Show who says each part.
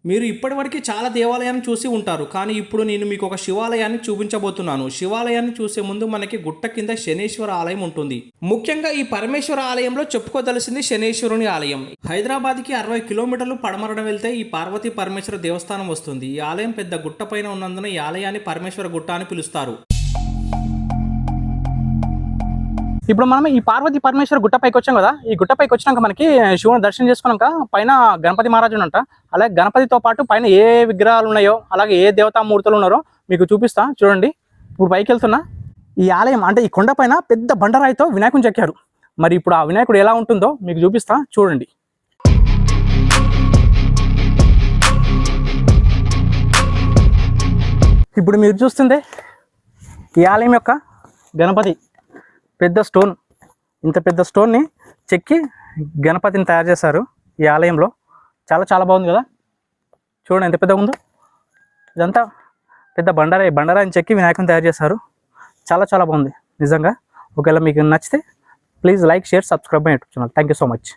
Speaker 1: మీరు ఇప్పటివరకు చాలా దేవాలయాన్ని చూసి ఉంటారు, కానీ ఇప్పుడు నేను మీకు ఒక శివాలయాన్ని చూపించబోతున్నాను. శివాలయాన్ని చూసే ముందు మనకి గుట్ట కింద శనేశ్వర ఆలయం ఉంటుంది. ముఖ్యంగా ఈ పరమేశ్వర ఆలయంలో చెప్పుకోదలసింది శనేశ్వరుని ఆలయం. హైదరాబాద్కి 60 కిలోమీటర్లు పడమరన వెళ్తే ఈ పార్వతీ పరమేశ్వర దేవస్థానం వస్తుంది. ఈ ఆలయం పెద్ద గుట్ట పైన ఉన్నందున ఈ ఆలయాన్ని పరమేశ్వర గుట్ట అని పిలుస్తారు.
Speaker 2: ఇప్పుడు మనం ఈ పార్వతీ పరమేశ్వర గుట్టపైకి వచ్చాం కదా. ఈ గుట్టపైకి వచ్చినాక మనకి శివుని దర్శనం చేసుకున్నాక పైన గణపతి మహారాజు అంట. అలాగే గణపతితో పాటు పైన ఏ విగ్రహాలు ఉన్నాయో, అలాగే ఏ దేవతామూర్తులు ఉన్నారో మీకు చూపిస్తా చూడండి. ఇప్పుడు పైకి వెళ్తున్నా. ఈ ఆలయం అంటే ఈ కొండ పైన పెద్ద బండరాయితో వినాయకుని చెక్కారు. మరి ఇప్పుడు ఆ వినాయకుడు ఎలా ఉంటుందో మీకు చూపిస్తా చూడండి. ఇప్పుడు మీరు చూస్తుందే ఈ ఆలయం యొక్క గణపతి పెద్ద స్టోన్. ఇంత పెద్ద స్టోన్ని చెక్కి గణపతిని తయారు చేశారు ఈ ఆలయంలో. చాలా చాలా బాగుంది కదా, చూడండి ఎంత పెద్దగా ఉందో. ఇదంతా పెద్ద బండరాయిని చెక్కి వినాయకుని తయారు చేశారు. చాలా చాలా బాగుంది నిజంగా. ఒకవేళ మీకు నచ్చితే please like, share, subscribe my YouTube channel. Thank you so much.